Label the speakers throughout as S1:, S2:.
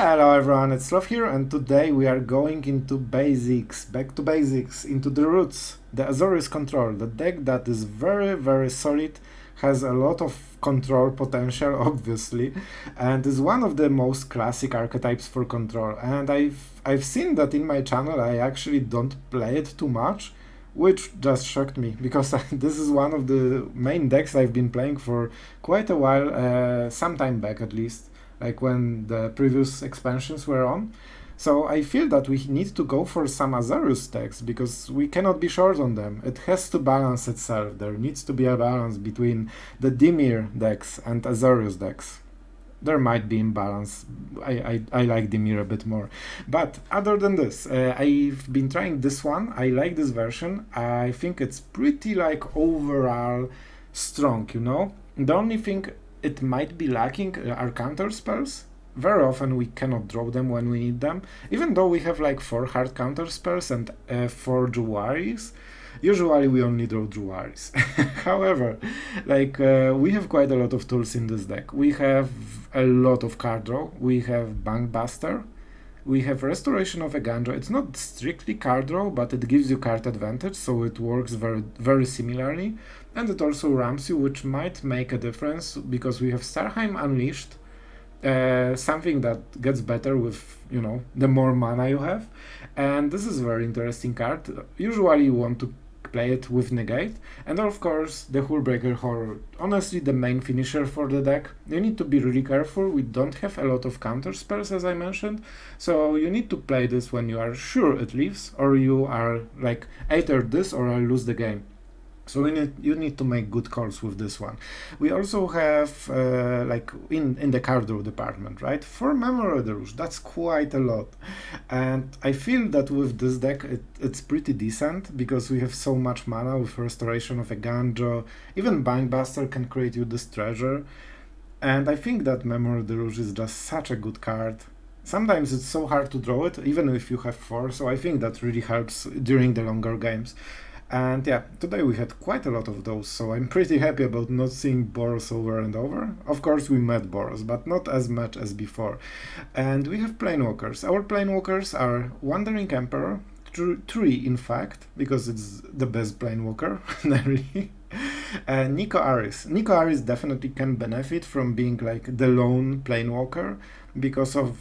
S1: Hello everyone, it's Sloth here, and today we are going into basics, back to basics, into the roots, the Azorius control, the deck that is very solid, has a lot of control potential obviously, and is one of the most classic archetypes for control. And I've seen that in my channel I actually don't play it too much, which just shocked me, because this is one of the main decks I've been playing for quite a while, some time back at least, like when the previous expansions were on. So I feel that we need to go for some Azorius decks, because we cannot be short on them. It has to balance itself. There needs to be a balance between the Dimir decks and Azorius decks. There might be imbalance. I like Dimir a bit more. But other than this, I've been trying this one. I like this version. I think it's pretty like overall strong, you know? The only thing it might be lacking are counter spells. Very often we cannot draw them when we need them, even though we have like 4 hard counter spells and 4 Jwaris. Usually we only draw Jwaris. However, like we have quite a lot of tools in this deck. We have a lot of card draw. We have Bankbuster. We have Restoration of Eiganjo. It's not strictly card draw, but it gives you card advantage, so it works very similarly. And it also ramps you, which might make a difference, because we have Starnheim Unleashed, something that gets better with, you know, the more mana you have. And this is a very interesting card. Usually you want to play it with Negate, and of course the Hullbreaker Horror, honestly the main finisher for the deck. You need to be really careful. We don't have a lot of counter spells, as I mentioned, so you need to play this when you are sure it leaves, or you are like either this or I'll lose the game. So you need to make good calls with this one. We also have, like in the card draw department, right? For Memory Deluge, that's quite a lot. And I feel that with this deck, it's pretty decent, because we have so much mana with Restoration of Eiganjo. Even Bankbuster can create you this treasure. And I think that Memory Deluge is just such a good card. Sometimes it's so hard to draw it, even if you have 4, so I think that really helps during the longer games. And yeah, today we had quite a lot of those, so I'm pretty happy about not seeing Boros over and over. Of course we met Boros, but not as much as before. And we have Planewalkers. Our Planewalkers are Wandering Emperor, 3 in fact, because it's the best Planewalker, really. Niko Aris. Niko Aris definitely can benefit from being like the lone Planewalker, because of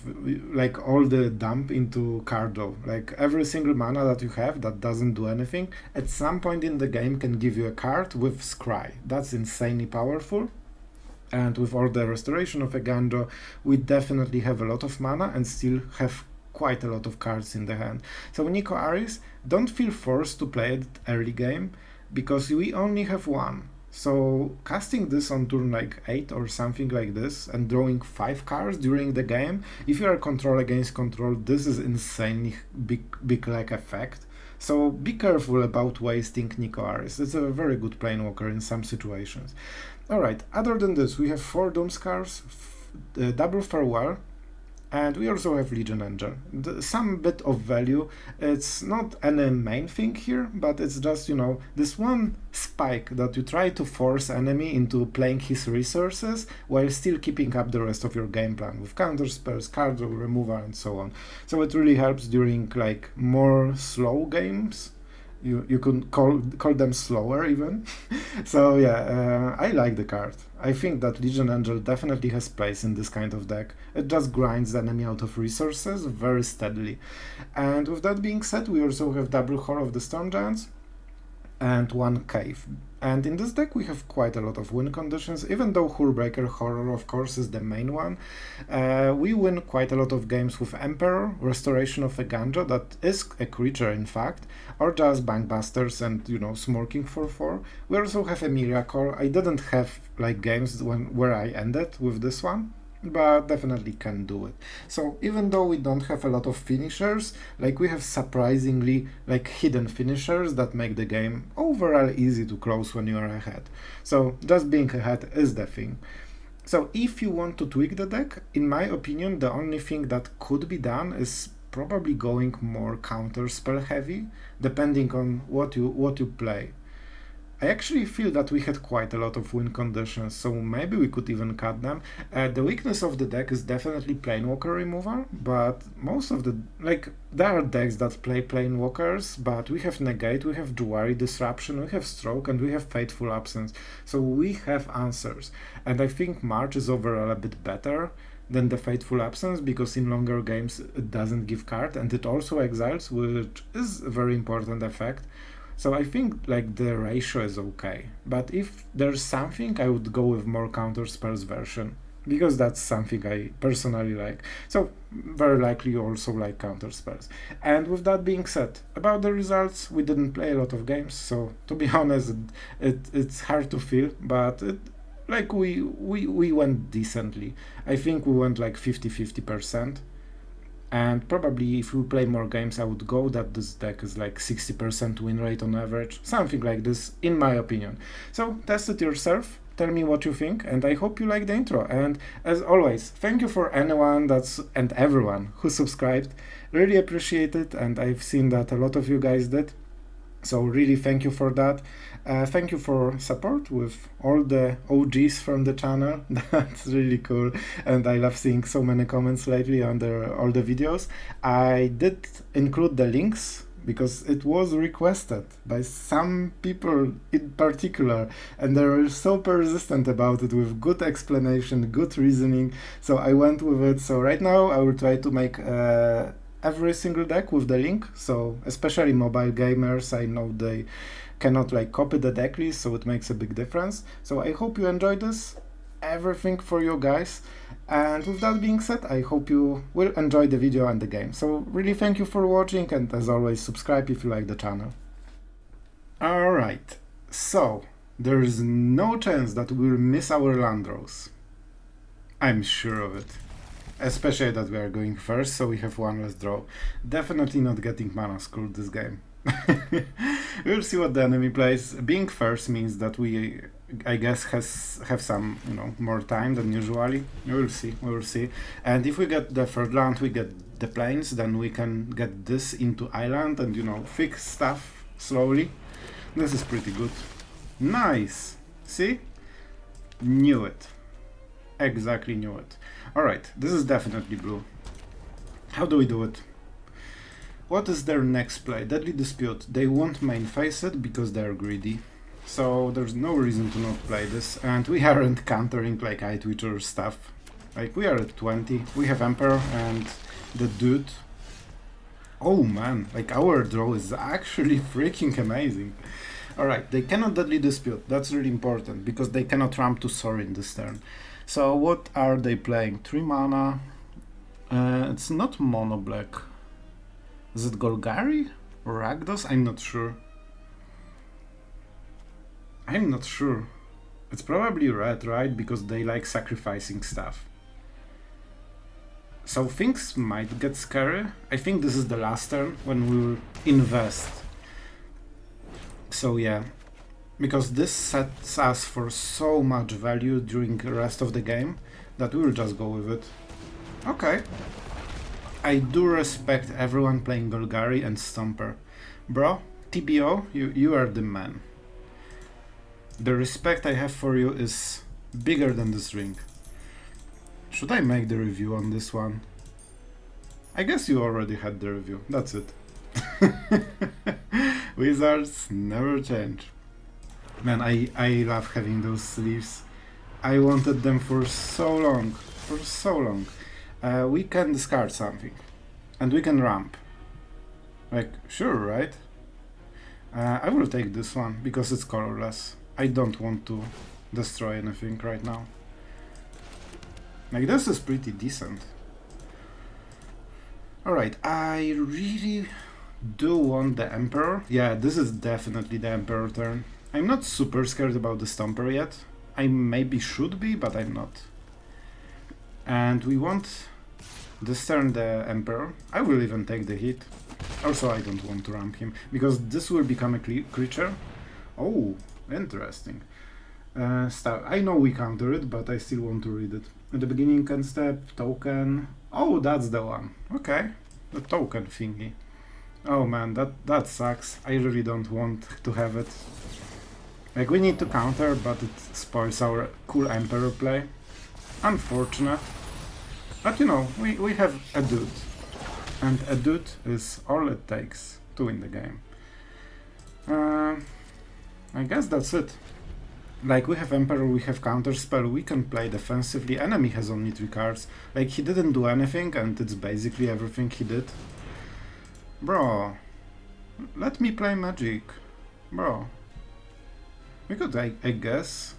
S1: like all the dump into card draw. Like every single mana that you have that doesn't do anything, at some point in the game can give you a card with Scry. That's insanely powerful. And with all the Restoration of Eiganjo, we definitely have a lot of mana and still have quite a lot of cards in the hand. So Niko Aris, don't feel forced to play it early game, because we only have 1. So casting this on turn like 8 or something like this, and drawing 5 cards during the game, if you are control against control, this is insanely big like effect. So be careful about wasting Niko Aris. It's a very good Planewalker in some situations. Alright, other than this, we have 4 Doomskars, double Farewell, and we also have Legion Angel. Some bit of value. It's not any main thing here, but it's just, you know, this one spike that you try to force enemy into playing his resources while still keeping up the rest of your game plan with counter spells, card draw, removal, and so on. So it really helps during like more slow games. You could call them slower even. So yeah, I like the card. I think that Legion Angel definitely has place in this kind of deck. It just grinds the enemy out of resources very steadily. And with that being said, we also have double Horror of the Storm Giants and 1 Cave. And in this deck we have quite a lot of win conditions, even though Hullbreaker Horror of course is the main one. We win quite a lot of games with Emperor, Restoration of Eiganjo, that is a creature in fact, or just Bankbusters and, you know, Smorking for 4. We also have Emeria core. I didn't have like games where I ended with this one, but definitely can do it. So even though we don't have a lot of finishers, like we have surprisingly like hidden finishers that make the game overall easy to close when you are ahead. So just being ahead is the thing. So if you want to tweak the deck, in my opinion, the only thing that could be done is probably going more counter spell heavy, depending on what you play. I actually feel that we had quite a lot of win conditions, so maybe we could even cut them. The weakness of the deck is definitely Planewalker removal, but most of the, like, there are decks that play Planewalkers, but we have Negate, we have Jwari Disruption, we have Stroke, and we have Fateful Absence, so we have answers. And I think March is overall a bit better than the Fateful Absence, because in longer games it doesn't give card, and it also exiles, which is a very important effect. So I think like the ratio is okay, but if there's something, I would go with more counterspells version, because that's something I personally like. So very likely you also like counterspells. And with that being said, about the results, we didn't play a lot of games, so to be honest, it's hard to feel, but like we went decently. I think we went like 50-50%. And probably if we play more games, I would go that this deck is like 60% win rate on average, something like this, in my opinion. So test it yourself, tell me what you think, and I hope you like the intro. And as always, thank you for anyone and everyone who subscribed. Really appreciate it, and I've seen that a lot of you guys did. So really thank you for that. Thank you for support with all the OGs from the channel. That's really cool, and I love seeing so many comments lately under all the videos. I did include the links because it was requested by some people in particular, and they were so persistent about it with good explanation, good reasoning, so I went with it. So right now I will try to make every single deck with the link, so especially mobile gamers, I know they cannot like copy the deck list, so it makes a big difference. So I hope you enjoyed this, everything for you guys, and with that being said, I hope you will enjoy the video and the game. So really thank you for watching, and as always, subscribe if you like the channel. Alright, so there is no chance that we'll miss our land draws. I'm sure of it. Especially that we are going first, so we have one less draw. Definitely not getting mana screwed this game. We'll see what the enemy plays. Being first means that we, I guess, have some, more time than usually. We will see. And if we get the third land, we get the plains, then we can get this into island and, fix stuff slowly. This is pretty good. Nice! See? Knew it. Exactly knew it. Alright, this is definitely blue. How do we do it? What is their next play? Deadly Dispute. They won't main face it because they're greedy. So there's no reason to not play this. And we aren't countering like iTwitcher stuff. Like we are at 20. We have Emperor and the dude. Oh man, like our draw is actually freaking amazing. Alright, they cannot Deadly Dispute. That's really important because they cannot ramp to Soaring this turn. So what are they playing? 3 mana. It's not mono black. Is it Golgari or Rakdos? I'm not sure. It's probably red, right? Because they like sacrificing stuff. So things might get scary. I think this is the last turn when we will invest. So yeah. Because this sets us for so much value during the rest of the game that we will just go with it. Okay. I do respect everyone playing Golgari and Stomper. Bro, TBO, you are the man. The respect I have for you is bigger than this ring. Should I make the review on this one? I guess you already had the review, that's it. Wizards never change. Man, I love having those sleeves. I wanted them for so long. We can discard something. And we can ramp. Like, sure, right? I will take this one, because it's colorless. I don't want to destroy anything right now. Like, this is pretty decent. Alright, I really do want the Emperor. Yeah, this is definitely the Emperor turn. I'm not super scared about the Stomper yet. I maybe should be, but I'm not. And we want this turn the Emperor. I will even take the hit. Also, I don't want to ramp him, because this will become a creature. Oh, interesting. I know we counter it, but I still want to read it. At the beginning can step, token. Oh, that's the one. Okay, the token thingy. Oh man, that sucks. I really don't want to have it. Like, we need to counter, but it spoils our cool Emperor play. Unfortunate. But you know, we have a dude. And a dude is all it takes to win the game. I guess that's it. Like, we have Emperor, we have counterspell, we can play defensively. Enemy has only 3 cards. Like, he didn't do anything, and it's basically everything he did. Bro, let me play Magic. Bro. We could, I guess.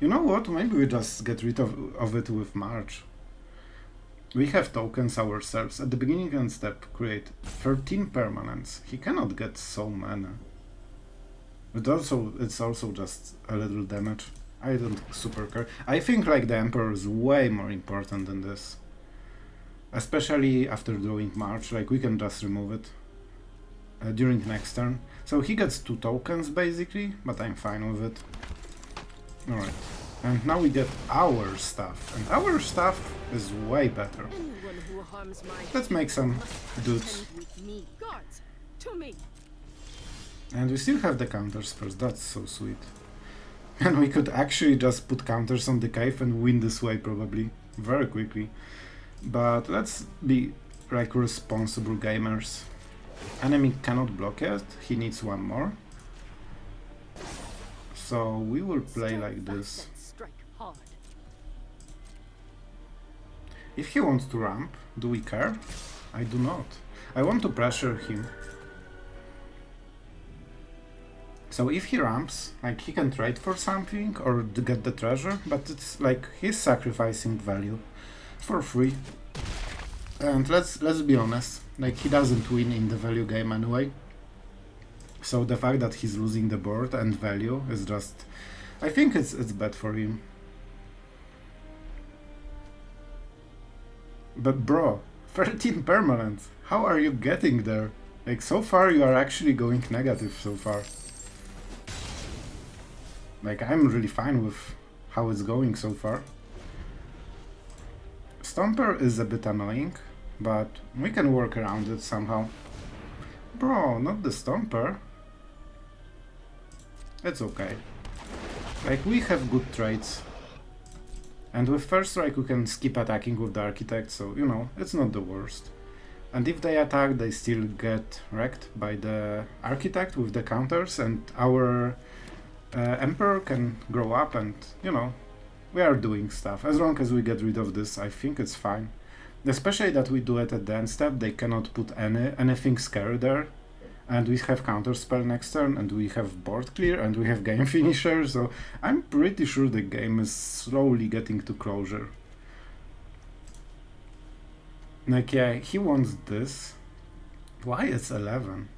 S1: You know what? Maybe we just get rid of it with March. We have tokens ourselves. At the beginning end step, create 13 permanents. He cannot get so many. But also, it's also just a little damage. I don't super care. I think like the Emperor is way more important than this. Especially after drawing March, like we can just remove it during next turn. So he gets 2 tokens basically, but I'm fine with it. Alright. And now we get our stuff. And our stuff is way better. Let's make some dudes. And we still have the counterspells, that's so sweet. And we could actually just put counters on the cave and win this way probably, very quickly. But let's be like responsible gamers. Enemy cannot block it, he needs 1 more. So we will play like this. If he wants to ramp, do we care? I do not. I want to pressure him. So if he ramps, like he can trade for something or to get the treasure, but it's like he's sacrificing value for free. And let's be honest, like he doesn't win in the value game anyway. So the fact that he's losing the board and value is just, I think it's bad for him. But bro, 13 permanents, how are you getting there? Like so far you are actually going negative so far. Like, I'm really fine with how it's going so far. Stomper is a bit annoying, but we can work around it somehow. Bro, not the Stomper. It's okay. Like, we have good traits. And with First Strike we can skip attacking with the Architect, so, you know, it's not the worst. And if they attack, they still get wrecked by the Architect with the counters, and our Emperor can grow up and, you know, we are doing stuff. As long as we get rid of this, I think it's fine. Especially that we do it at the end step, they cannot put anything scary there. And we have counterspell next turn, and we have board clear, and we have game finisher, so I'm pretty sure the game is slowly getting to closure. Like, yeah, he wants this. Why it's 11?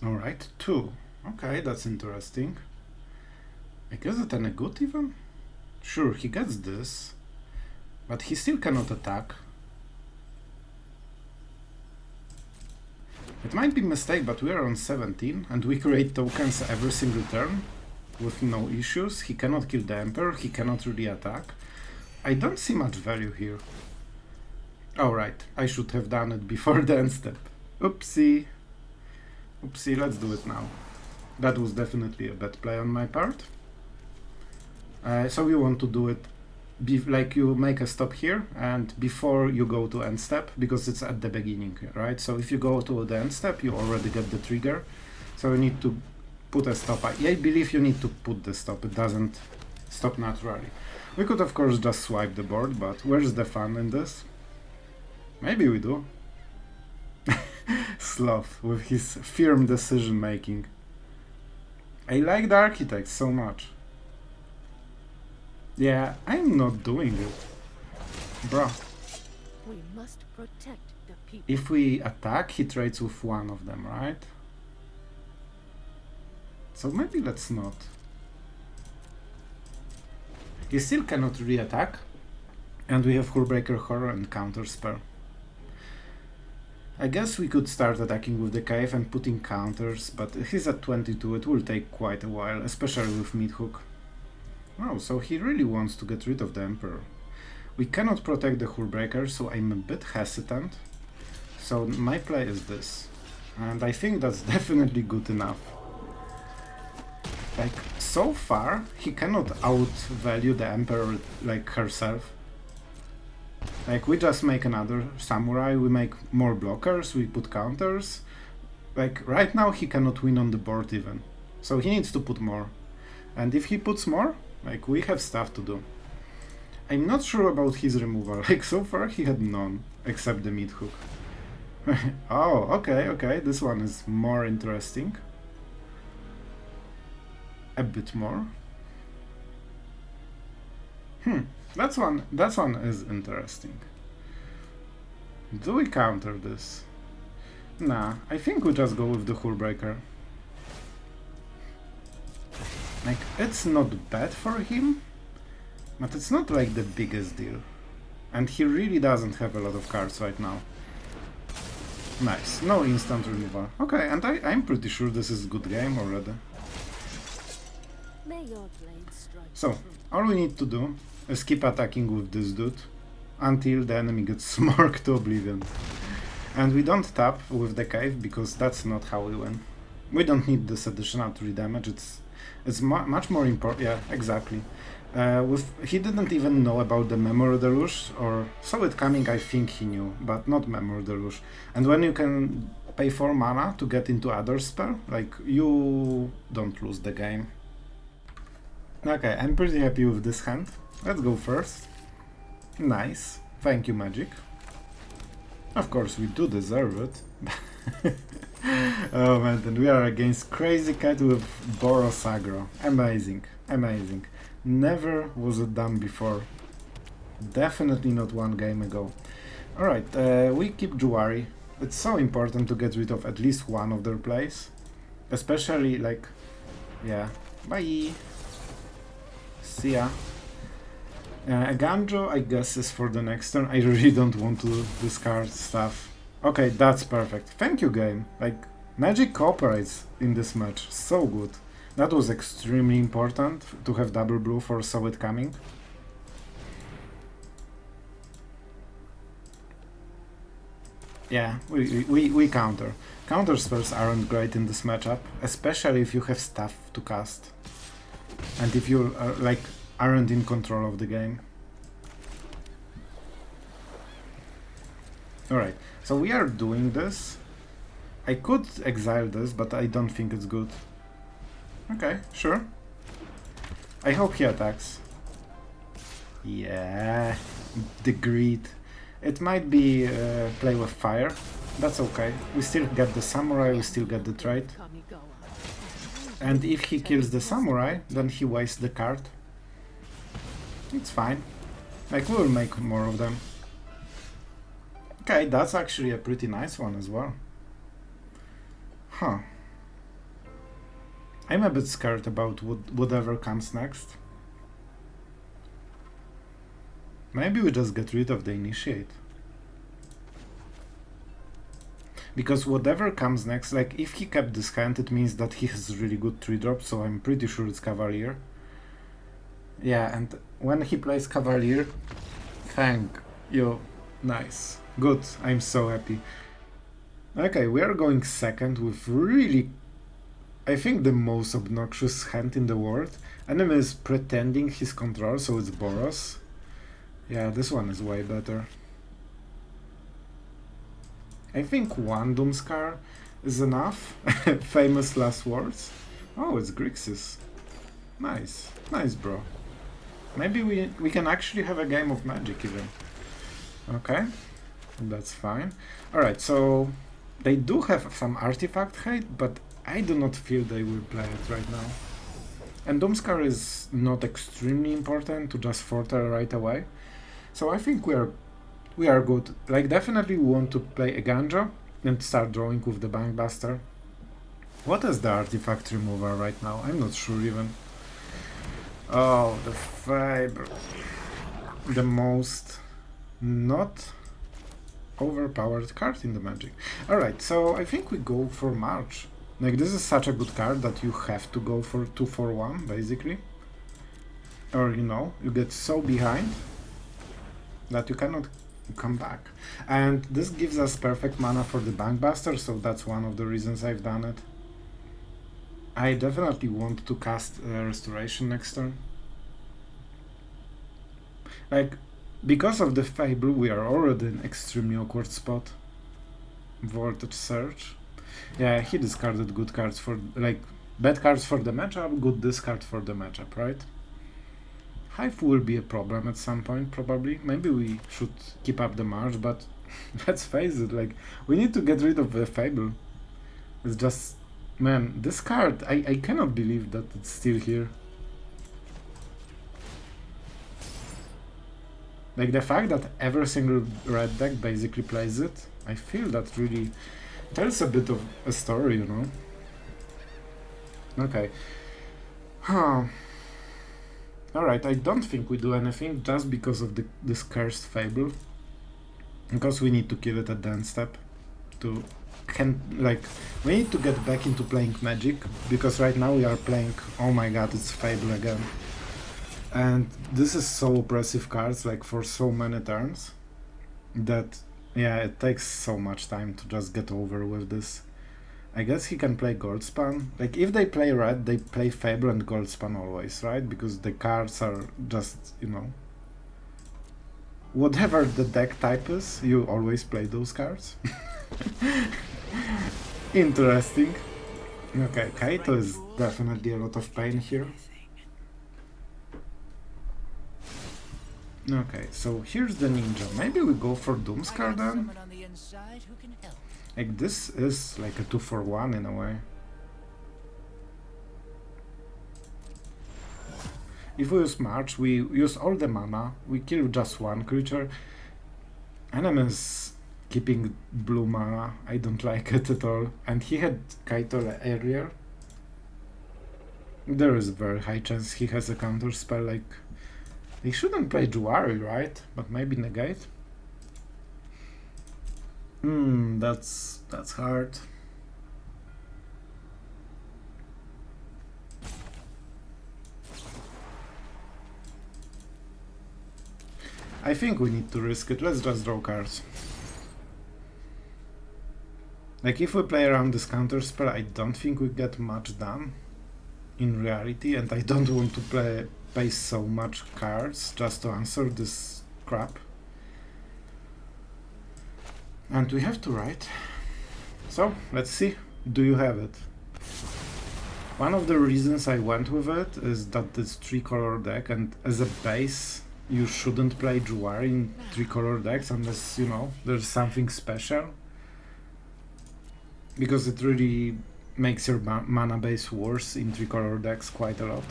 S1: Alright, 2. Okay, that's interesting. I guess it any good even? Sure, he gets this, but he still cannot attack. It might be a mistake, but we are on 17, and we create tokens every single turn with no issues. He cannot kill the Emperor, he cannot really attack. I don't see much value here. Alright, I should have done it before the end step. Oopsie. Oopsie, let's do it now. That was definitely a bad play on my part. So you want to do it, like you make a stop here, and before you go to end step, because it's at the beginning, right? So if you go to the end step, you already get the trigger. So you need to put a stop. I believe you need to put the stop, it doesn't stop naturally. We could of course just swipe the board, but where's the fun in this? Maybe we do. Sloth with his firm decision making. I like the Architect so much. Yeah, I'm not doing it. Bruh.
S2: We must protect the people.
S1: If we attack, he trades with one of them, right? So maybe let's not. He still cannot re-attack. And we have Hullbreaker Horror and counterspell. I guess we could start attacking with the cave and putting counters, but he's at 22, it will take quite a while, especially with mid-hook. Oh, so he really wants to get rid of the Emperor. We cannot protect the Hullbreaker, so I'm a bit hesitant. So my play is this. And I think that's definitely good enough. Like, so far, he cannot outvalue the Emperor, like, herself. Like, we just make another Samurai, we make more blockers, we put counters. Like, right now he cannot win on the board even. So he needs to put more. And if he puts more, like, we have stuff to do. I'm not sure about his removal. Like, so far he had none, except the mid hook. Oh, okay, this one is more interesting. A bit more. That one is interesting. Do we counter this? Nah, I think we just go with the Hullbreaker. Like, it's not bad for him, but it's not like the biggest deal. And he really doesn't have a lot of cards right now. Nice, no instant removal. Okay, and I'm pretty sure this is a good game already. So, all we need to do is keep attacking with this dude until the enemy gets smorked to oblivion. And we don't tap with the cave because that's not how we win. We don't need this additional 3 damage, it's much more important. Yeah, exactly. He didn't even know about the Memory Deluge, or saw it coming, I think he knew, but not Memory Deluge. And when you can pay 4 mana to get into other spell, like, you don't lose the game. Okay, I'm pretty happy with this hand. Let's go first. Nice. Thank you, Magic. Of course, we do deserve it. Oh man, and we are against Crazy Cat with Boros aggro. Amazing, amazing. Never was it done before. Definitely not one game ago. Alright, we keep Jwari. It's so important to get rid of at least one of their plays. Especially, like... yeah. Bye! See ya. Eiganjo, I guess, is for the next turn. I really don't want to discard stuff. Okay, that's perfect. Thank you, game. Like, Magic cooperates in this match. So good. That was extremely important to have double blue for Saw It Coming. Yeah, we counter. Counter spells aren't great in this matchup, especially if you have stuff to cast. And if you like aren't in control of the game. Alright, so we are doing this. I could exile this, but I don't think it's good. Okay, sure. I hope he attacks. Yeah, the greed. It might be play with fire. That's okay. We still get the samurai, we still get the trait. And if he kills the samurai, then he wastes the card. It's fine. Like, we'll make more of them. Okay, that's actually a pretty nice one as well. Huh. I'm a bit scared about whatever comes next. Maybe we just get rid of the initiate. Because whatever comes next, like, if he kept this hand, it means that he has really good 3-drop, so I'm pretty sure it's Cavalier. Yeah, and when he plays Cavalier, thank you. Nice. Good, I'm so happy. Okay, we are going second with really, I think, the most obnoxious hand in the world. Enemy is pretending he's control, so it's Boros. Yeah, this one is way better. I think one Doomskar is enough. Famous last words. Oh, it's Grixis. Nice. Nice, bro. Maybe we can actually have a game of Magic even. Okay. That's fine. Alright, so they do have some artifact hate, but I do not feel they will play it right now. And Doomskar is not extremely important to just Forter right away. So I think we are good. Like, definitely we want to play Eiganjo and start drawing with the Bankbuster. What is the artifact remover right now? I'm not sure even. Oh, the fiber. The most not overpowered card in the Magic. Alright, so I think we go for March. Like, this is such a good card that you have to go for 2-for-1, basically. Or, you know, you get so behind that you cannot come back. And this gives us perfect mana for the Bankbuster, so that's one of the reasons I've done it. I definitely want to cast Restoration next turn. Like, because of the Fable, we are already in extremely awkward spot. Voltage Surge. Yeah, he discarded good cards for, like, bad cards for the matchup, good discard for the matchup, right? Hive will be a problem at some point, probably. Maybe we should keep up the march, but let's face it, like, we need to get rid of the Fable. It's just, man, this card, I cannot believe that it's still here. Like, the fact that every single red deck basically plays it, I feel that really tells a bit of a story, you know? Okay. Huh. Alright, I don't think we do anything just because of this cursed Fable. Because we need to kill it at the end step. We need to get back into playing Magic, because right now we are playing, oh my god, it's Fable again. And this is so oppressive cards, like, for so many turns, that, yeah, it takes so much time to just get over with this. I guess he can play Goldspan. Like, if they play red, they play Fable and Goldspan always, right? Because the cards are just, you know... Whatever the deck type is, you always play those cards. Interesting. Okay, Kaito is definitely a lot of pain here. Okay, so here's the ninja. Maybe we go for Doomskar then? Like, this is like a 2-for-1 in a way. If we use March, we use all the mana, we kill just one creature. Enemies keeping blue mana, I don't like it at all. And he had Kaito earlier. There is a very high chance he has a counter spell, like... He shouldn't play Jwari, right? But maybe Negate? That's hard. I think we need to risk it. Let's just draw cards. Like, if we play around this counter spell, I don't think we get much done in reality, and I don't want to pay so much cards just to answer this crap. And we have to write. So, let's see. Do you have it? One of the reasons I went with it is that it's 3-color deck, and as a base, you shouldn't play Jwari in 3-color decks unless, you know, there's something special. Because it really makes your mana base worse in 3-color decks quite a lot.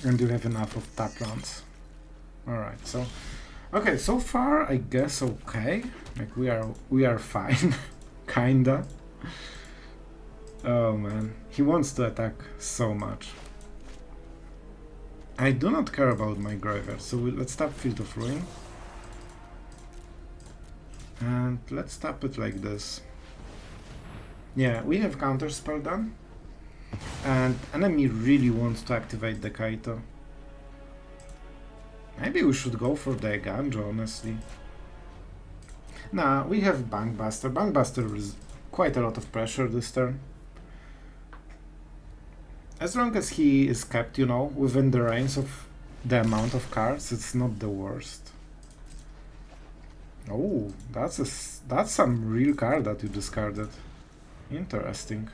S1: And you have enough of tap lands. Alright, so... Okay, so far, I guess okay. Like, we are fine. Kinda. Oh man, he wants to attack so much. I do not care about my graveyard, so let's tap Field of Ruin. And let's tap it like this. Yeah, we have counterspell done. And enemy really wants to activate the Kaito. Maybe we should go for the Eiganjo, honestly. Nah, we have Bankbuster. Bankbuster is quite a lot of pressure this turn. As long as he is kept, you know, within the range of the amount of cards, it's not the worst. Oh, that's some real card that you discarded. Interesting.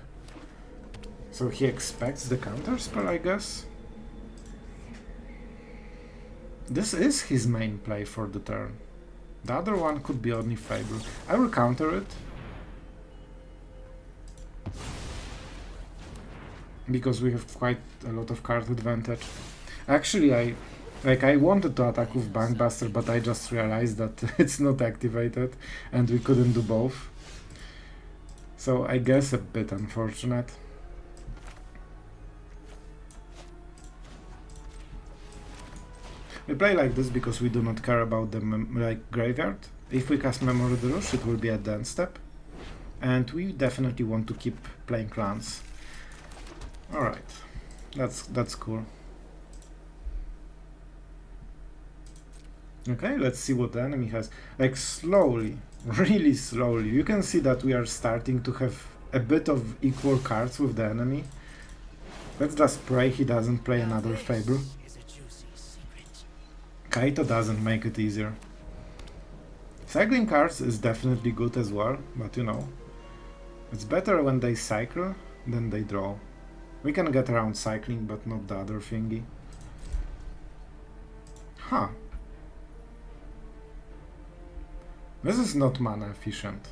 S1: So he expects the counterspell, I guess? This is his main play for the turn. The other one could be only Fable. I will counter it. Because we have quite a lot of card advantage. Actually, I wanted to attack with Bankbuster, but I just realized that it's not activated and we couldn't do both. So I guess a bit unfortunate. We play like this because we do not care about the graveyard. If we cast Memory Deluge, it will be at the end step. And we definitely want to keep playing lands. Alright, that's cool. Okay, let's see what the enemy has. Like slowly, really slowly, you can see that we are starting to have a bit of equal cards with the enemy. Let's just pray he doesn't play another Fable. Kaito doesn't make it easier. Cycling cards is definitely good as well, but you know, it's better when they cycle than they draw. We can get around cycling, but not the other thingy. Huh. This is not mana efficient.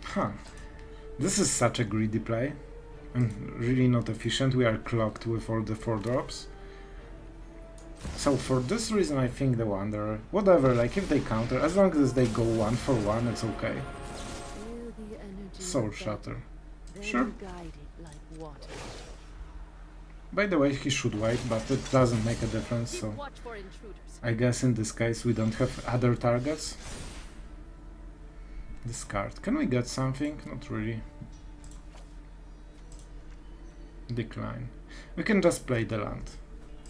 S1: Huh. This is such a greedy play. And really not efficient. We are clocked with all the 4-drops. So for this reason I think the Wanderer, whatever, like if they counter, as long as they go 1 for 1, it's okay. Soul Shatter. Sure. By the way, he should wait, but it doesn't make a difference, so I guess in this case we don't have other targets. Discard. Can we get something? Not really. Decline. We can just play the land.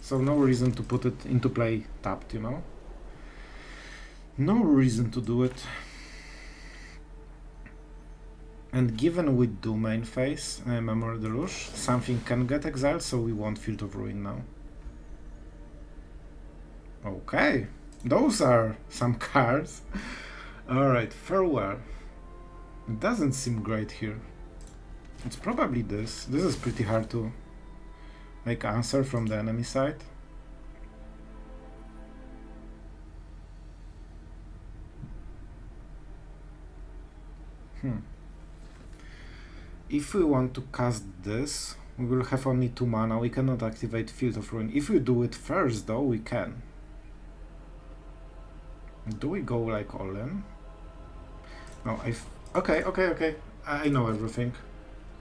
S1: So no reason to put it into play tapped, you know? No reason to do it. And given we do main phase Memory Deluge, something can get exiled, so we want Field of Ruin now. Okay, those are some cards. Alright, Farewell. It doesn't seem great here. It's probably this. This is pretty hard to like answer from the enemy side. If we want to cast this, we will have only 2 mana. We cannot activate Field of Ruin. If we do it first, though, we can. Do we go like all in? No, okay. I know everything.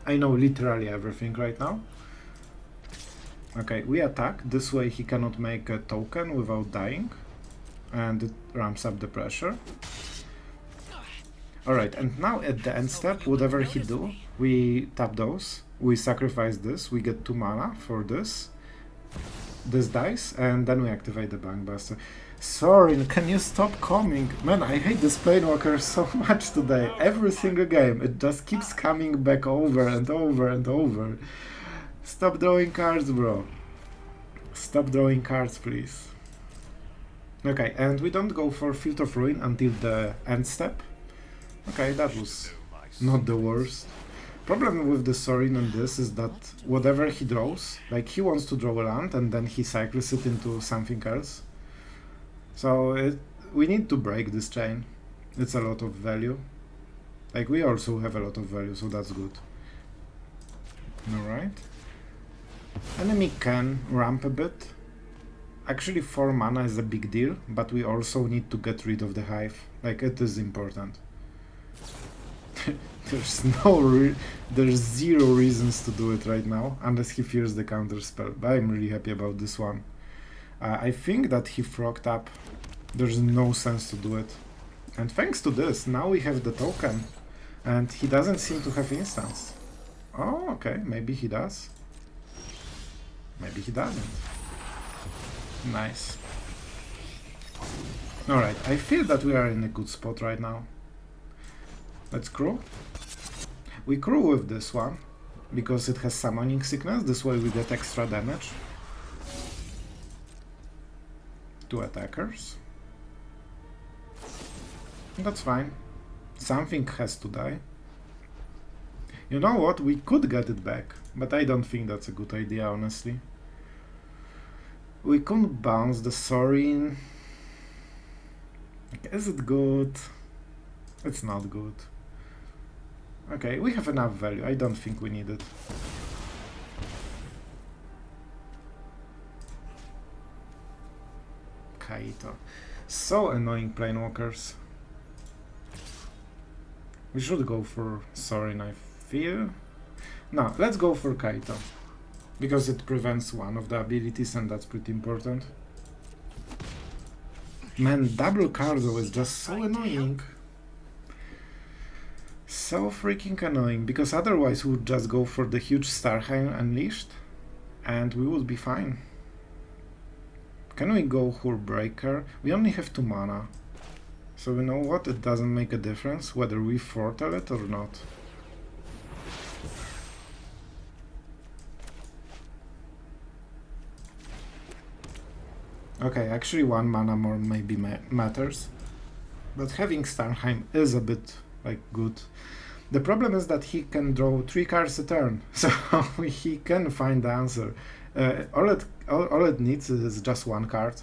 S1: I know literally everything right now. Okay, we attack. This way he cannot make a token without dying. And it ramps up the pressure. Alright, and now at the end step, whatever he do, we tap those. We sacrifice this. We get 2 mana for this. This dice. And then we activate the Bankbuster. Soaring, can you stop coming? Man, I hate this Planewalker so much today. Every single game, it just keeps coming back over and over and over. Stop drawing cards, bro. Stop drawing cards, please. Okay, and we don't go for Field of Ruin until the end step. Okay, that was not the worst. Problem with the Soaring on this is that whatever he draws, like he wants to draw a land and then he cycles it into something else. So we need to break this chain. It's a lot of value. Like we also have a lot of value, so that's good. Alright. Enemy can ramp a bit. Actually 4 mana is a big deal, but we also need to get rid of the Hive. Like it is important. There's zero reasons to do it right now, unless he fears the counterspell. But I'm really happy about this one. I think that he frogged up. There's no sense to do it. And thanks to this, now we have the token. And he doesn't seem to have instance. Oh, okay, maybe he does. Maybe he doesn't. Nice. Alright, I feel that we are in a good spot right now. Let's crew. We crew with this one, because it has summoning sickness. This way we get extra damage. 2 attackers. That's fine. Something has to die. You know what? We could get it back, but I don't think that's a good idea, honestly. We could bounce the Soaring. Is it good? It's not good. Okay, we have enough value. I don't think we need it. Kaito. So annoying Planewalkers. We should go for Soaring, I feel. No, let's go for Kaito. Because it prevents one of the abilities and that's pretty important. Man, double Cardo is just so annoying. So freaking annoying, because otherwise we would just go for the huge Starnheim Unleashed and we would be fine. Can we go Hullbreaker? We only have 2 mana. So you know what? It doesn't make a difference whether we foretell it or not. Okay, actually 1 mana more maybe matters. But having Starnheim is a bit like good. The problem is that he can draw 3 cards a turn, so he can find the answer. All it needs is just 1 card,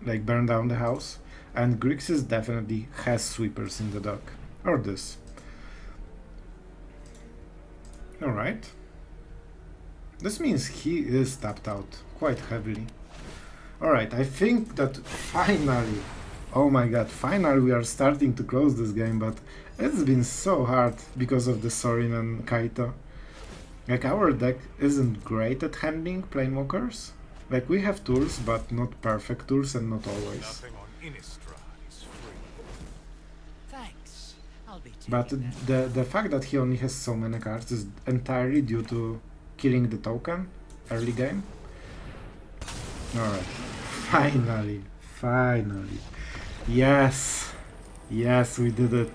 S1: like burn down the house, and Grixis definitely has sweepers in the deck, or this. Alright. This means he is tapped out quite heavily. Alright, I think that finally, oh my god, finally we are starting to close this game, but it's been so hard because of the Soaring and Kaito. Like, our deck isn't great at handling Planewalkers. Like, we have tools, but not perfect tools and not always. But the fact that he only has so many cards is entirely due to killing the token early game. Alright, finally. Yes, we did it.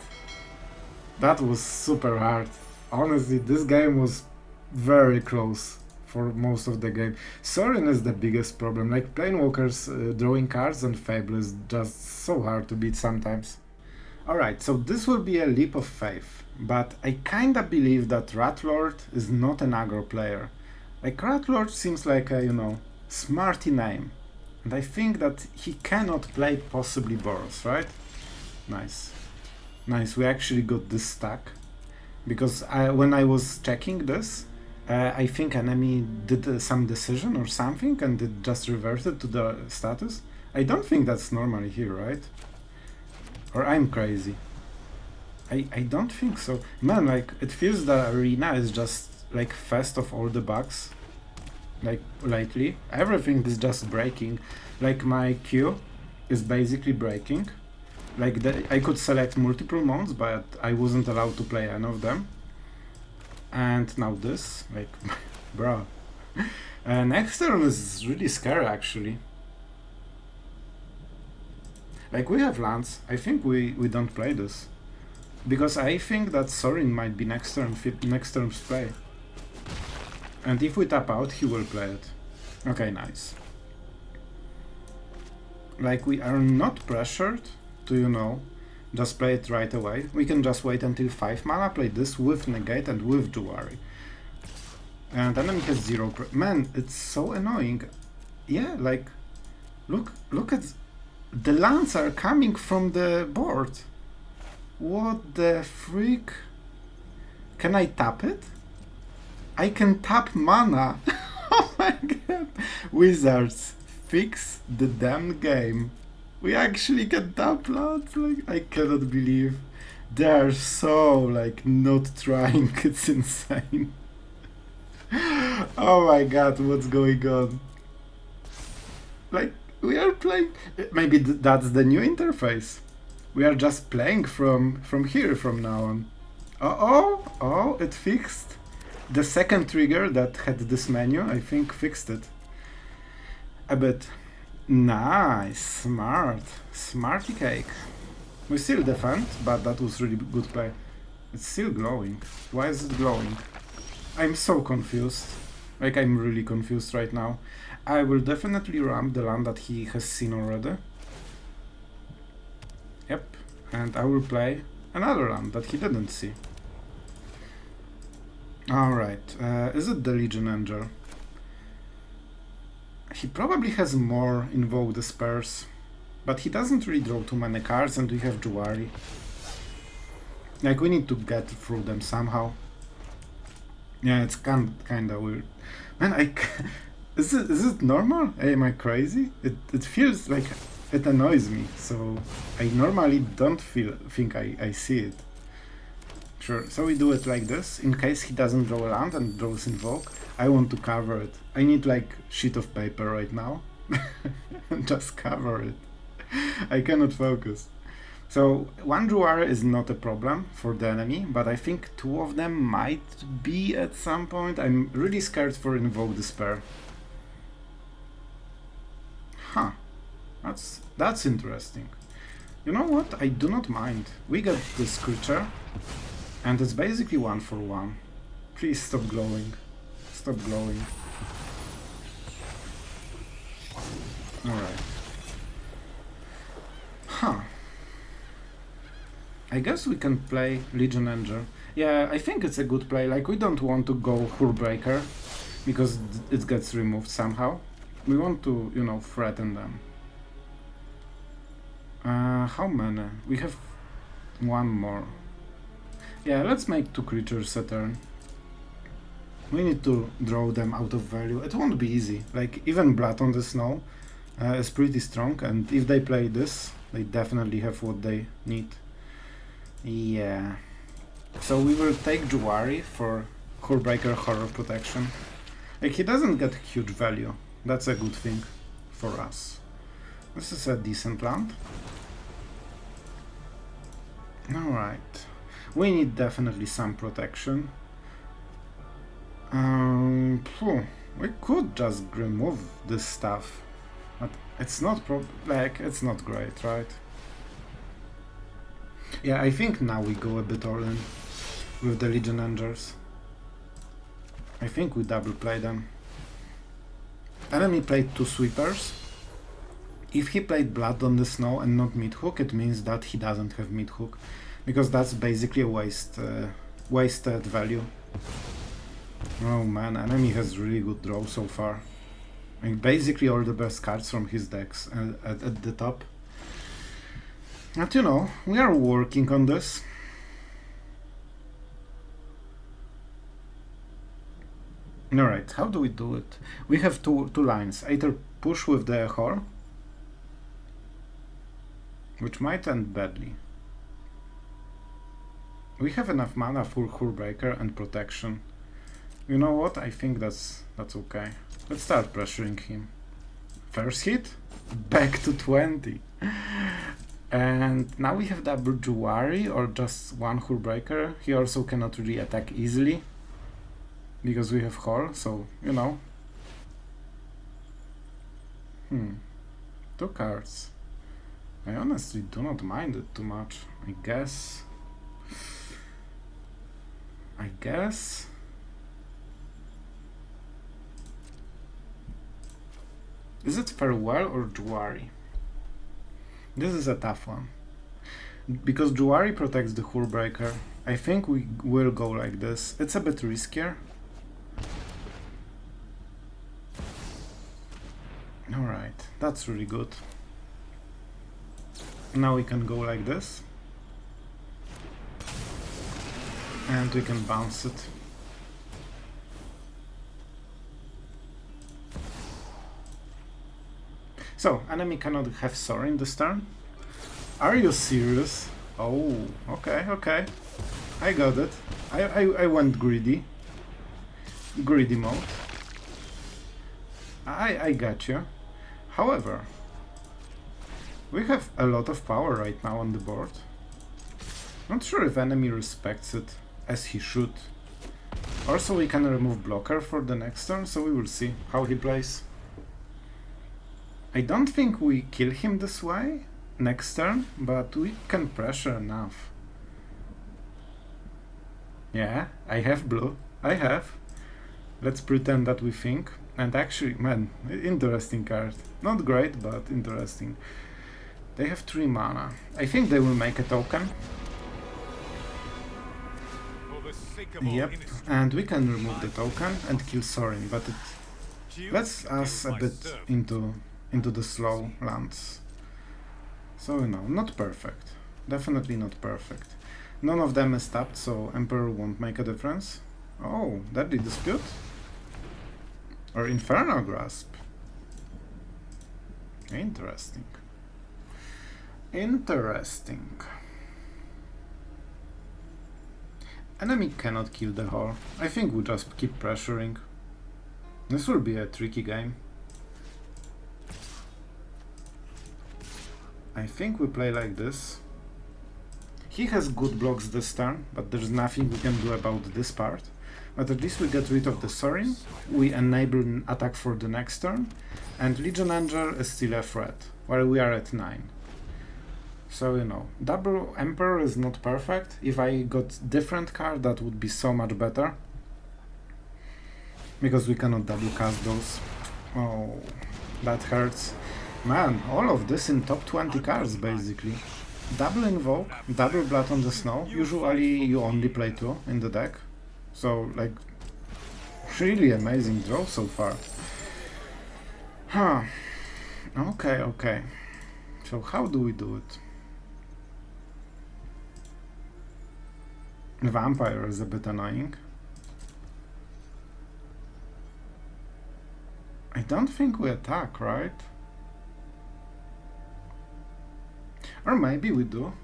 S1: That was super hard. Honestly, this game was very close for most of the game. Soaring is the biggest problem. Like, Planewalkers drawing cards and Fable is just so hard to beat sometimes. Alright, so this will be a leap of faith, but I kinda believe that Ratlord is not an aggro player. Like, Ratlord seems like a, you know, smarty name. And I think that he cannot play possibly Boros, right? Nice. Nice, we actually got this stack. Because when I was checking this, I think enemy did some decision or something and it just reverted to the status. I don't think that's normally here, right? Or I'm crazy. I don't think so. Man, like, it feels the arena is just like fest of all the bugs. Like, lately. Everything is just breaking. Like, my Q is basically breaking. Like, I could select multiple mons, but I wasn't allowed to play any of them. And now this, like, bruh. Next turn is really scary, actually. Like, we have lands. I think we don't play this. Because I think that Soaring might be next turn's play. And if we tap out, he will play it. Okay, nice. Like, we are not pressured to, you know, just play it right away. We can just wait until 5 mana, play this with Negate and with Jwari. And enemy has 0 man, it's so annoying. Yeah, like, look at... The lands are coming from the board. What the freak? Can I tap it? I can tap mana. Oh my god. Wizards, fix the damn game. We actually can tap lands. Like, I cannot believe. They are so, like, not trying. It's insane. Oh my god, what's going on? Like, we are playing... Maybe that's the new interface. We are just playing from here from now on. Oh, it fixed. The second trigger that had this menu, I think, fixed it. A bit. Nice, smart. Smarty cake. We still defend, but that was really good play. It's still glowing. Why is it glowing? I'm so confused. Like, I'm really confused right now. I will definitely ramp the land that he has seen already. Yep. And I will play another land that he didn't see. Alright. Is it the Legion Angel? He probably has more Invoke the Spurs. But he doesn't really draw too many cards and we have Jwari. Like, we need to get through them somehow. Yeah, it's kinda weird. Man, is it normal? Am I crazy? It feels like it annoys me, so I normally don't think I see it. Sure, so we do it like this. In case he doesn't draw a land and draws Invoke, I want to cover it. I need like sheet of paper right now. And just cover it. I cannot focus. So one Jwari is not a problem for the enemy, but I think 2 of them might be at some point. I'm really scared for Invoke Despair. Huh. That's interesting. You know what? I do not mind. We get this creature, and it's basically 1 for 1. Please stop glowing. Stop glowing. Alright. Huh. I guess we can play Legion Engine. Yeah, I think it's a good play. Like, we don't want to go Hullbreaker, because it gets removed somehow. We want to, you know, threaten them. How many? We have 1 more. Yeah, let's make 2 creatures a turn. We need to draw them out of value. It won't be easy. Like, even Blood on the Snow is pretty strong, and if they play this, they definitely have what they need. Yeah. So we will take Jwari for Hullbreaker Horror protection. Like, he doesn't get huge value. That's a good thing for us. This is a decent land. Alright. We need definitely some protection. We could just remove this stuff, but it's not it's not great, right? Yeah, I think now we go a bit all in with the Legion Angels. I think we double play them. Enemy played 2 sweepers. If he played Blood on the Snow and not Midhook, it means that he doesn't have Midhook, because that's basically a wasted value. Oh man, enemy has really good draw so far. I mean, basically all the best cards from his decks at the top. But you know, we are working on this. Alright, how do we do it? We have two lines. Either push with the Horror, which might end badly. We have enough mana for Hullbreaker and protection. You know what? I think that's okay. Let's start pressuring him. First hit, back to 20. And now we have double Jwari or just 1 Hullbreaker. He also cannot really attack easily because we have Horror, so you know. 2 cards. I honestly do not mind it too much. I guess. Is it Farewell or Jwari? This is a tough one. Because Jwari protects the Hullbreaker, I think we will go like this. It's a bit riskier. Alright, that's really good. Now we can go like this. And we can bounce it. So, enemy cannot have Soaring this turn. Are you serious? Oh, okay. I got it. I went greedy. Greedy mode. I got you. However, we have a lot of power right now on the board. Not sure if enemy respects it as he should. Also, we can remove blocker for the next turn, so we will see how he plays. I don't think we kill him this way next turn, but we can pressure enough. Yeah, I have blue. I have. Let's pretend that we think. And actually, man, interesting card. Not great, but interesting. They have 3 mana. I think they will make a token. Yep, and we can remove the token and kill Soaring, but it lets us a bit into the slow lands. So, you know, not perfect. Definitely not perfect. None of them is tapped, so Emperor won't make a difference. Oh, Deadly Dispute? Or Infernal Grasp? Interesting. Interesting. Enemy cannot kill the Horror. I think we just keep pressuring. This will be a tricky game. I think we play like this. He has good blocks this turn, but there's nothing we can do about this part. But at least we get rid of the Soaring, we enable an attack for the next turn, and Legion Angel is still a threat, while we are at 9. So, you know, double Emperor is not perfect. If I got different card, that would be so much better. Because we cannot double cast those. Oh, that hurts. Man, all of this in top 20 cards, basically. Double Invoke, double Blood on the Snow. Usually you only play 2 in the deck. So, like, really amazing draw so far. Huh. Okay, okay. So how do we do it? Vampire is a bit annoying. I don't think we attack, right? Or maybe we do.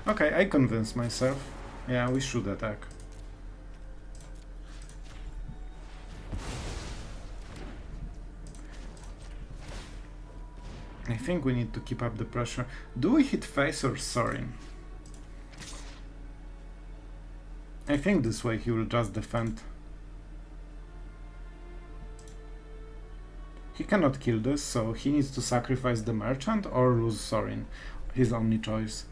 S1: Okay, I convinced myself. Yeah, we should attack. I think we need to keep up the pressure. Do we hit face or Soaring? I think this way he will just defend. He cannot kill this, so he needs to sacrifice the merchant or lose Soaring. His only choice.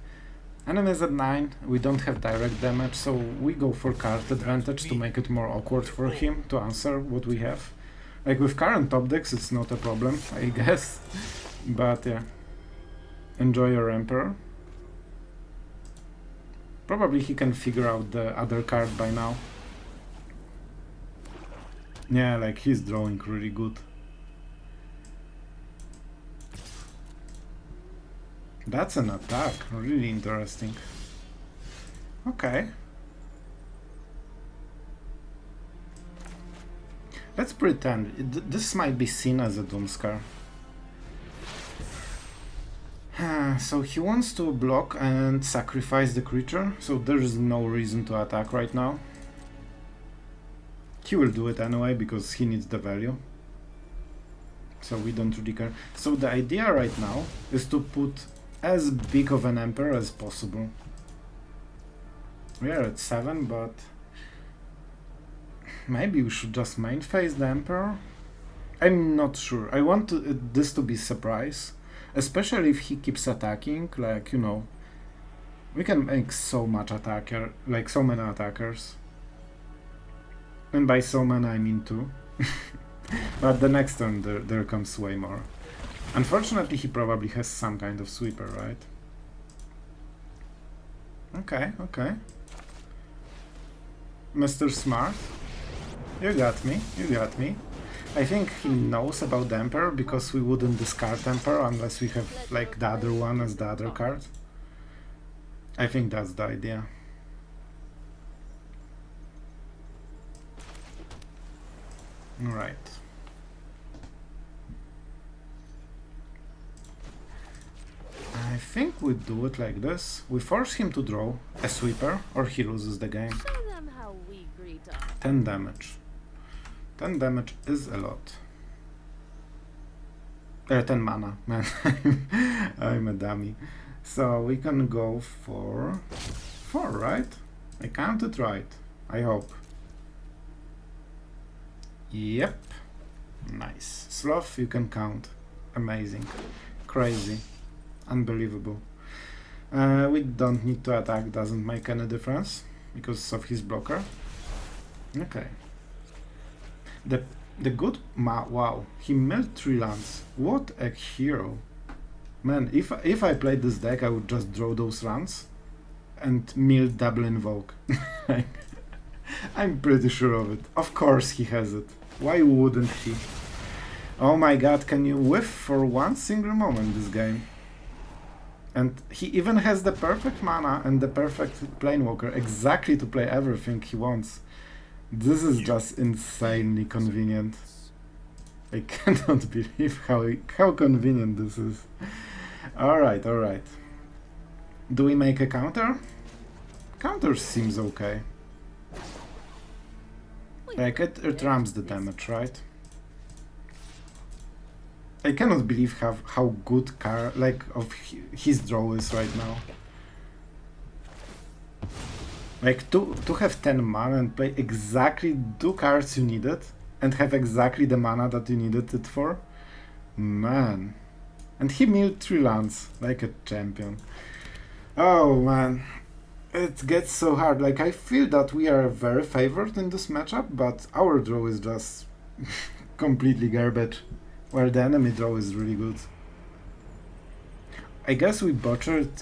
S1: Enemies at 9, we don't have direct damage, so we go for card advantage to make it more awkward for him to answer what we have. Like with current top decks it's not a problem, I guess. But yeah. Enjoy your Emperor. Probably he can figure out the other card by now. Yeah, like he's drawing really good. That's an attack, really interesting. Okay. Let's pretend this might be seen as a Doomskar. So he wants to block and sacrifice the creature, so there's no reason to attack right now. He will do it anyway because he needs the value. So we don't really care. So the idea right now is to put as big of an Emperor as possible. We are at 7, but maybe we should just main phase the Emperor? I'm not sure. I want this to be surprise. Especially if he keeps attacking, like, you know, we can make so much attacker, like so many attackers. And by so many I mean 2. But the next turn there comes way more. Unfortunately he probably has some kind of sweeper, right? Okay, okay. Mr. Smart, you got me, you got me. I think he knows about the Emperor because we wouldn't discard Emperor unless we have like the other one as the other card. I think that's the idea. Alright. I think we do it like this. We force him to draw a sweeper or he loses the game. 10 damage. 10 damage is a lot. 10 mana, man. I'm a dummy. So we can go for 4, right? I counted right, I hope. Yep. Nice. Sloth, you can count. Amazing. Crazy. Unbelievable. We don't need to attack, doesn't make any difference because of his blocker. Okay. The good wow, he milled 3 lands. What a hero. Man, if I played this deck I would just draw those lands and mill double invoke. I'm pretty sure of it. Of course he has it. Why wouldn't he? Oh my god, can you whiff for one single moment this game? And he even has the perfect mana and the perfect planewalker exactly to play everything he wants. This is just insanely convenient. I cannot believe how convenient this is. Alright, alright. Do we make a counter? Counter seems okay. Like it ramps the damage, right? I cannot believe how good his draw is right now. Like, to have 10 mana and play exactly 2 cards you needed, and have exactly the mana that you needed it for? Man. And he milled 3 lands, like a champion. Oh man. It gets so hard. Like, I feel that we are very favored in this matchup, but our draw is just completely garbage, where the enemy draw is really good. I guess we butchered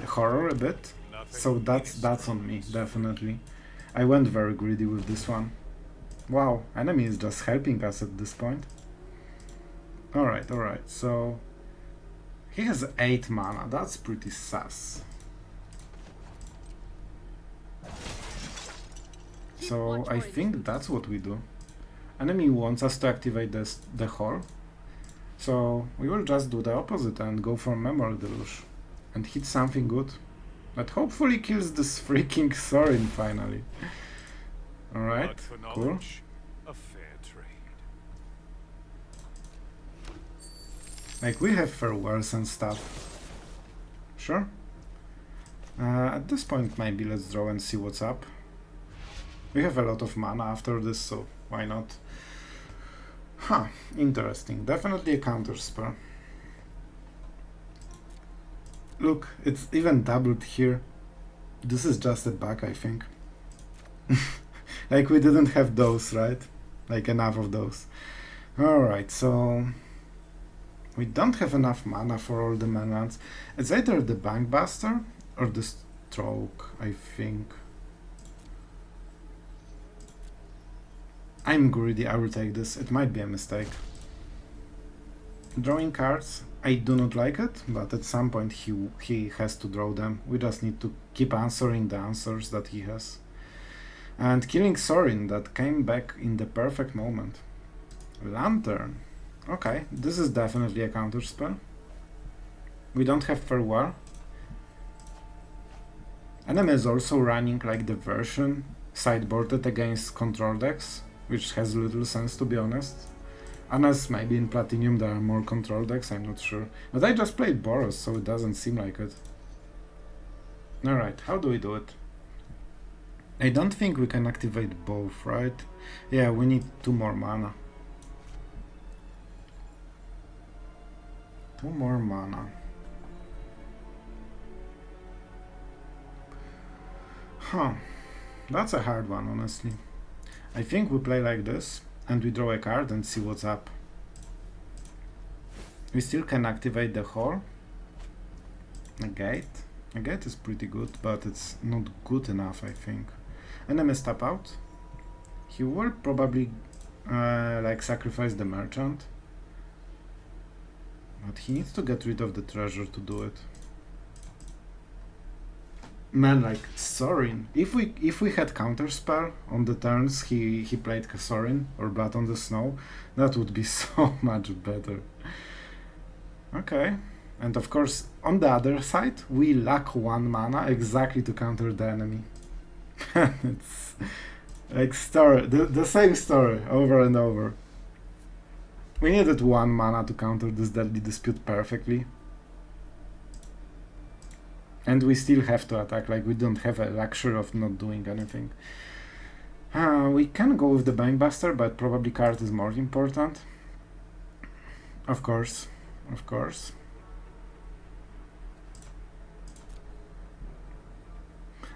S1: Horror a bit, so that's on me, definitely. I went very greedy with this one. Wow, enemy is just helping us at this point. Alright, so he has 8 mana, that's pretty sus. So I think that's what we do. Enemy wants us to activate the Horror, so we will just do the opposite and go for Memory Deluge and hit something good that hopefully kills this freaking Soaring finally. Alright, cool.
S3: A fair trade.
S1: Like, we have farewells and stuff. Sure. At this point maybe let's draw and see what's up. We have a lot of mana after this, so why not? Huh, interesting. Definitely a counterspell. Look, it's even doubled here. This is just a bug, I think. Like, we didn't have those, right? Like, enough of those. Alright, so we don't have enough mana for all the manlands. It's either the Bankbuster or the Stroke, I think. I'm greedy, I will take this. It might be a mistake. Drawing cards, I do not like it, but at some point he has to draw them. We just need to keep answering the answers that he has. And killing Soaring, that came back in the perfect moment. Lantern. Okay, this is definitely a counterspell. We don't have Farewell. Enemy is also running like the version sideboarded against control decks, which has little sense, to be honest. Unless maybe in Platinum there are more control decks, I'm not sure. But I just played Boros, so it doesn't seem like it. Alright, how do we do it? I don't think we can activate both, right? Yeah, we need 2 more mana. 2 more mana. Huh, that's a hard one, honestly. I think we play like this, and we draw a card and see what's up. We still can activate the Horror. Negate. Negate is pretty good, but it's not good enough, I think. Enemy step out. He will probably like sacrifice the merchant. But he needs to get rid of the treasure to do it. Man, like Soaring. If we had counterspell on the turns he played Soaring or Blood on the Snow, that would be so much better. Okay. And of course, on the other side, we lack 1 mana exactly to counter the enemy. It's like the same story over and over. We needed 1 mana to counter this Deadly Dispute perfectly. And we still have to attack, like we don't have a luxury of not doing anything. We can go with the Bankbuster, but probably card is more important. Of course, of course.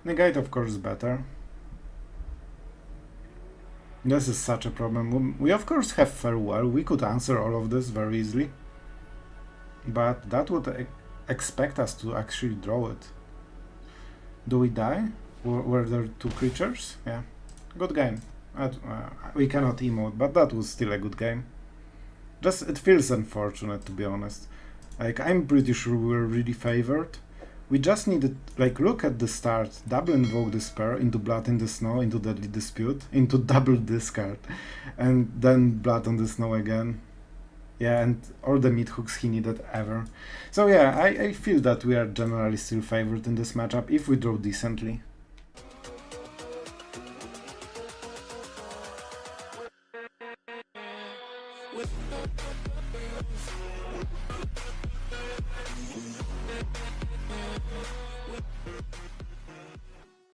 S1: Negate, of course, is better. This is such a problem. We of course have Farewell. We could answer all of this very easily. But that would expect us to actually draw it. Do we die? Were there 2 creatures? Yeah. Good game. We cannot emote, but that was still a good game. Just, it feels unfortunate, to be honest. Like, I'm pretty sure we were really favored. We just needed, like, look at the start. Double Invoke Despair into Blood in the Snow, into Deadly Dispute, into double discard. And then Blood on the Snow again. Yeah, and all the mid hooks he needed ever. So yeah, I feel that we are generally still favored in this matchup if we draw decently.